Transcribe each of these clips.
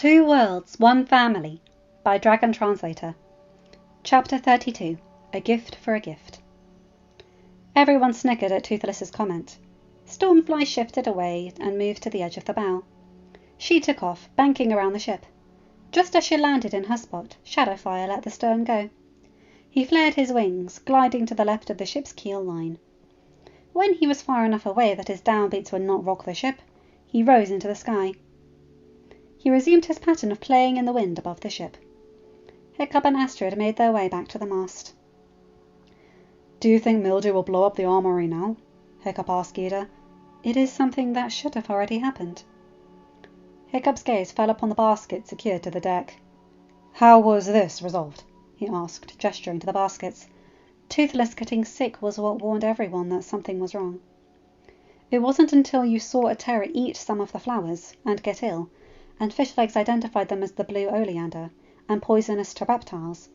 Two Worlds, One Family by Dragon Translator. Chapter 32. A Gift for a Gift. Everyone snickered at Toothless's comment. Stormfly shifted away and moved to the edge of the bow. She took off, banking around the ship. Just as she landed in her spot, Shadowfire let the stern go. He flared his wings, gliding to the left of the ship's keel line. When he was far enough away that his downbeats would not rock the ship, he rose into the sky. He resumed his pattern of playing in the wind above the ship. Hiccup and Astrid made their way back to the mast. "Do you think mildew will blow up the armory now?" Hiccup asked Gita. "It is something that should have already happened." Hiccup's gaze fell upon the basket secured to the deck. "How was this resolved?" he asked, gesturing to the baskets. Toothless getting sick was what warned everyone that something was wrong. It wasn't until you saw a terror eat some of the flowers and get ill, and Fishlegs identified them as the blue oleander and poisonous to reptiles,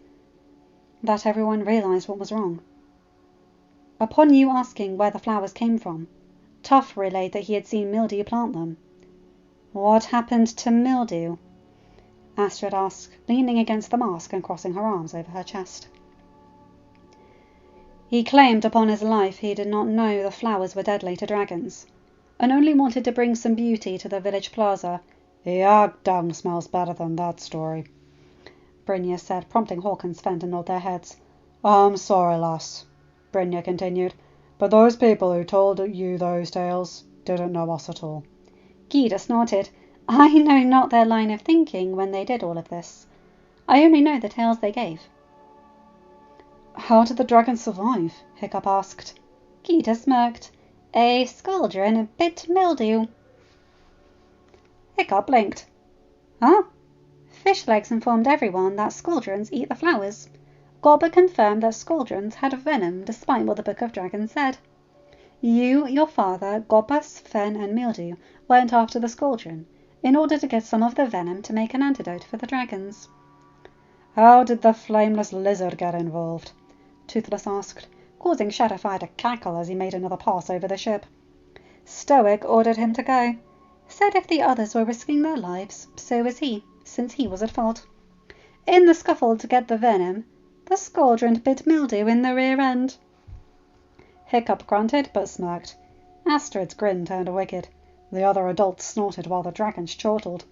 that everyone realized what was wrong. Upon you asking where the flowers came from, Tuff relayed that he had seen Mildew plant them. "What happened to Mildew?" Astrid asked, leaning against the mast and crossing her arms over her chest. "He claimed upon his life he did not know the flowers were deadly to dragons, and only wanted to bring some beauty to the village plaza." "Yak dung smells better than that story," Brynja said, prompting Hawk and Sven to nod their heads. "I'm sorry, lass," Brynja continued, "but those people who told you those tales didn't know us at all." Gita snorted. "I know not their line of thinking when they did all of this. I only know the tales they gave." "How did the dragons survive?" Hiccup asked. Gita smirked. "A Scauldron bit mildew." Hiccup blinked. "Huh?" Fishlegs informed everyone that Scauldrons eat the flowers. Gobber confirmed that Scauldrons had venom despite what the Book of Dragons said. You, your father, Gobber, Sven and Mildew went after the Scauldron in order to get some of the venom to make an antidote for the dragons. "How did the flameless lizard get involved?" Toothless asked, causing Shadowfire to cackle as he made another pass over the ship. Stoic ordered him to go. Said if the others were risking their lives, so was he, since he was at fault. In the scuffle to get the venom, the Scauldron bit Mildew in the rear end. Hiccup grunted but smirked. Astrid's grin turned wicked. The other adults snorted while the dragons chortled.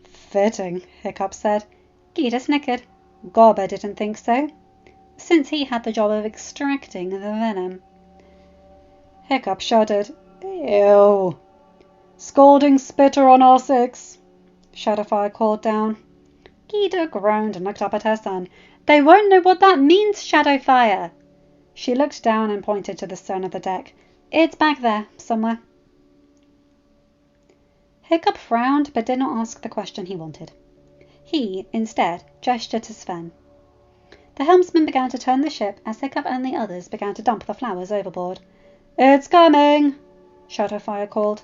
"Fitting," Hiccup said. Gita snickered. Gobber didn't think so, since he had the job of extracting the venom. Hiccup shuddered. "Ew." "Scalding spitter on our six," Shadowfire called down. Gita groaned and looked up at her son. "They won't know what that means, Shadowfire." She looked down and pointed to the stern of the deck. "It's back there, somewhere." Hiccup frowned but did not ask the question he wanted. He, instead, gestured to Sven. The helmsman began to turn the ship as Hiccup and the others began to dump the flowers overboard. "It's coming!" Shadowfire called.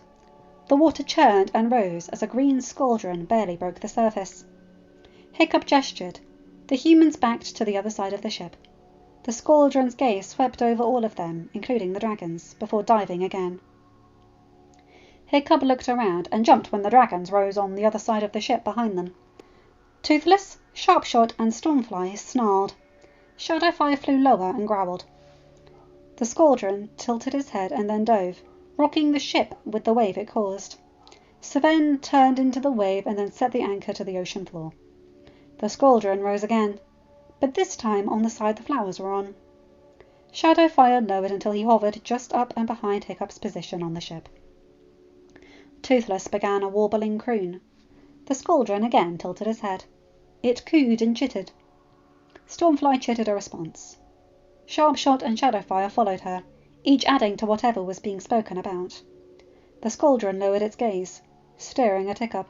The water churned and rose as a green Scauldron barely broke the surface. Hiccup gestured. The humans backed to the other side of the ship. The Scauldron's gaze swept over all of them, including the dragons, before diving again. Hiccup looked around and jumped when the dragons rose on the other side of the ship behind them. Toothless, Sharpshot and Stormfly snarled. Shadowfire flew lower and growled. The Scauldron tilted his head and then dove, rocking the ship with the wave it caused. Sven turned into the wave and then set the anchor to the ocean floor. The Scauldron rose again, but this time on the side the flowers were on. Shadowfire lowered until he hovered just up and behind Hiccup's position on the ship. Toothless began a warbling croon. The Scauldron again tilted his head. It cooed and chittered. Stormfly chittered a response. Sharpshot and Shadowfire followed her, each adding to whatever was being spoken about. The Scauldron lowered its gaze, staring at Hiccup.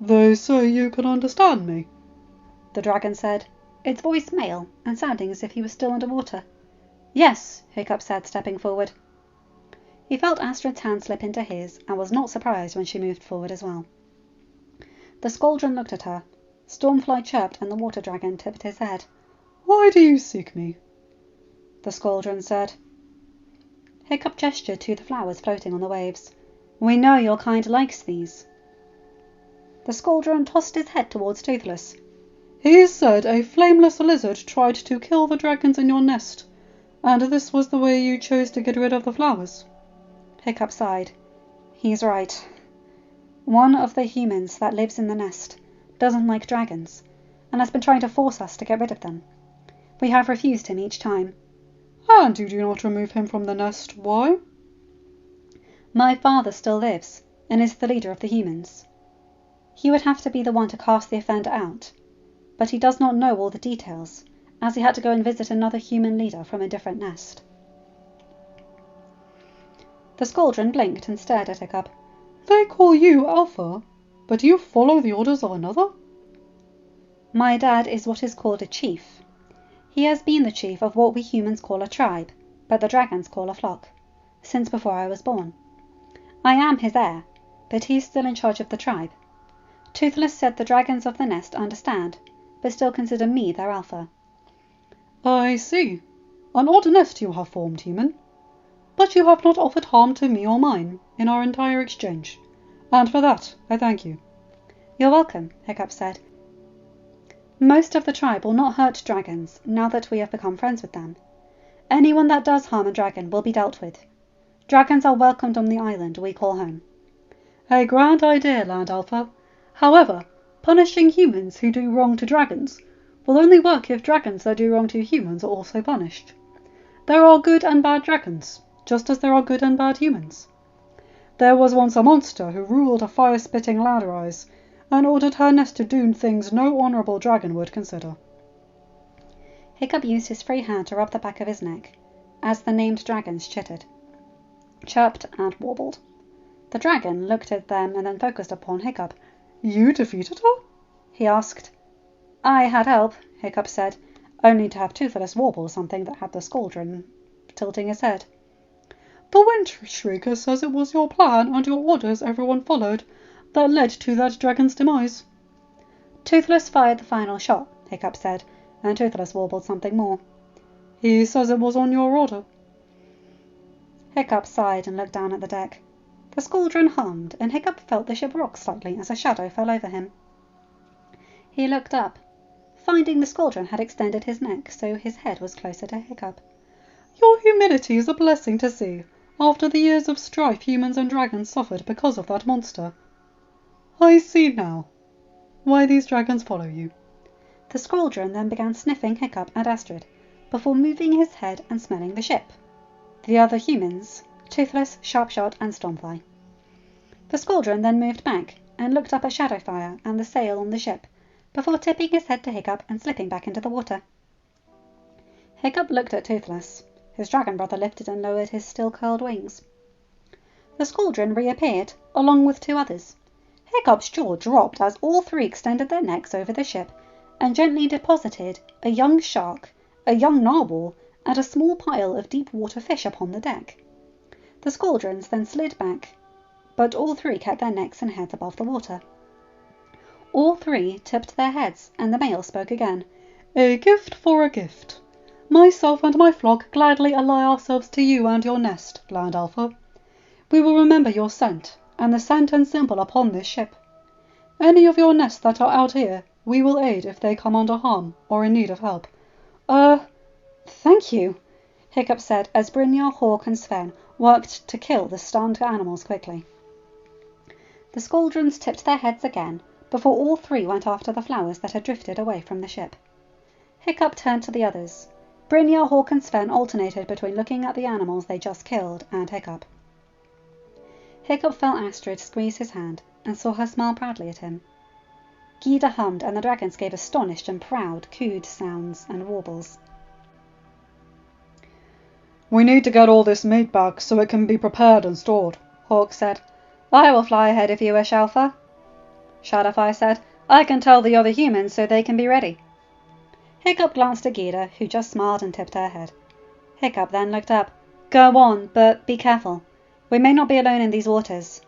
"They say you can understand me," the dragon said, its voice male and sounding as if he was still underwater. "Yes," Hiccup said, stepping forward. He felt Astrid's hand slip into his and was not surprised when she moved forward as well. The Scauldron looked at her. Stormfly chirped and the water dragon tipped his head. "Why do you seek me?" the Scauldron said. Hiccup gestured to the flowers floating on the waves. "We know your kind likes these." The Scauldron tossed his head towards Toothless. He said a flameless lizard tried to kill the dragons in your nest, and this was the way you chose to get rid of the flowers. Hiccup sighed. He's right. One of the humans that lives in the nest doesn't like dragons, and has been trying to force us to get rid of them. We have refused him each time. And you do not remove him from the nest. Why? My father still lives, and is the leader of the humans. He would have to be the one to cast the offender out, but he does not know all the details, as he had to go and visit another human leader from a different nest. The Scauldron blinked and stared at Hiccup. They call you Alpha, but you follow the orders of another? My dad is what is called a chief. He has been the chief of what we humans call a tribe, but the dragons call a flock, since before I was born. I am his heir, but he's still in charge of the tribe. Toothless said the dragons of the nest understand, but still consider me their alpha. I see. An odd nest you have formed, human. But you have not offered harm to me or mine in our entire exchange, and for that I thank you. You're welcome, Hiccup said. Most of the tribe will not hurt dragons now that we have become friends with them. Anyone that does harm a dragon will be dealt with. Dragons are welcomed on the island we call home. A grand idea, Land Alpha. However, punishing humans who do wrong to dragons will only work if dragons that do wrong to humans are also punished. There are good and bad dragons, just as there are good and bad humans. There was once a monster who ruled a fire-spitting Ladderise and ordered her nest to do things no honourable dragon would consider. Hiccup used his free hand to rub the back of his neck, as the named dragons chittered, chirped and warbled. The dragon looked at them and then focused upon Hiccup. You defeated her? He asked. I had help, Hiccup said, only to have Toothless warble something that had the Scauldron tilting his head. The Wind Shrieker says it was your plan and your orders everyone followed that led to that dragon's demise. Toothless fired the final shot, Hiccup said, and Toothless warbled something more. He says it was on your order. Hiccup sighed and looked down at the deck. The Scauldron hummed, and Hiccup felt the ship rock slightly as a shadow fell over him. He looked up, finding the Scauldron had extended his neck so his head was closer to Hiccup. Your humility is a blessing to see, after the years of strife humans and dragons suffered because of that monster. I see now why these dragons follow you. The Scauldron then began sniffing Hiccup and Astrid, before moving his head and smelling the ship. The other humans, Toothless, Sharpshot, and Stormfly. The Scauldron then moved back and looked up at Shadowfire and the sail on the ship, before tipping his head to Hiccup and slipping back into the water. Hiccup looked at Toothless. His dragon brother lifted and lowered his still-curled wings. The Scauldron reappeared, along with two others. Hiccup's jaw dropped as all three extended their necks over the ship and gently deposited a young shark, a young narwhal, and a small pile of deep-water fish upon the deck. The Scauldrons then slid back, but all three kept their necks and heads above the water. All three tipped their heads, and the male spoke again. A gift for a gift. Myself and my flock gladly ally ourselves to you and your nest, Land Alpha. We will remember your scent, and the scent and symbol upon this ship. Any of your nests that are out here, we will aid if they come under harm or in need of help. Thank you, Hiccup said as Brynjar, Hawk, and Sven worked to kill the stunned animals quickly. The Scauldrons tipped their heads again, before all three went after the flowers that had drifted away from the ship. Hiccup turned to the others. Brynjar, Hawk, and Sven alternated between looking at the animals they just killed and Hiccup. Hiccup felt Astrid squeeze his hand and saw her smile proudly at him. Gyda hummed and the dragons gave astonished and proud cooed sounds and warbles. We need to get all this meat back so it can be prepared and stored, Hawk said. I will fly ahead if you wish, Alpha. Shadowfire said, I can tell the other humans so they can be ready. Hiccup glanced at Gyda, who just smiled and tipped her head. Hiccup then looked up. Go on, but be careful. We may not be alone in these waters,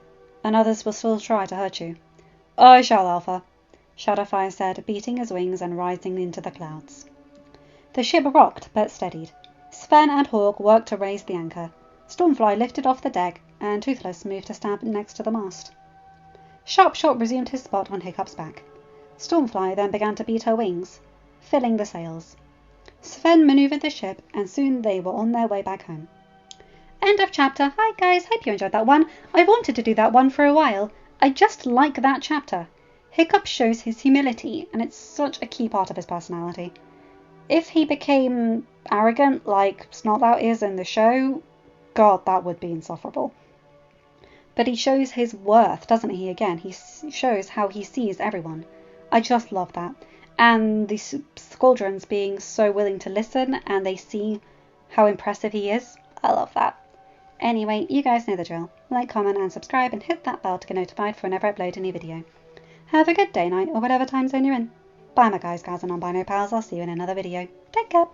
and others will still try to hurt you. I shall, Alpha, Shadowfire said, beating his wings and rising into the clouds. The ship rocked but steadied. Sven and Hawk worked to raise the anchor. Stormfly lifted off the deck, and Toothless moved to stand next to the mast. Sharpshot resumed his spot on Hiccup's back. Stormfly then began to beat her wings, filling the sails. Sven manoeuvred the ship, and soon they were on their way back home. End of chapter. Hi guys, hope you enjoyed that one. I wanted to do that one for a while. I just like that chapter. Hiccup shows his humility, and it's such a key part of his personality. If he became arrogant like Snout is in the show, God, that would be insufferable. But he shows his worth, doesn't he? Again, he shows how he sees everyone. I just love that. And the Scauldrons being so willing to listen, and they see how impressive he is. I love that. Anyway, you guys know the drill. Like, comment and subscribe, and hit that bell to get notified for whenever I upload a new video. Have a good day, night, or whatever time zone you're in. Bye my guys, gals and non-binary pals. I'll see you in another video. Take care.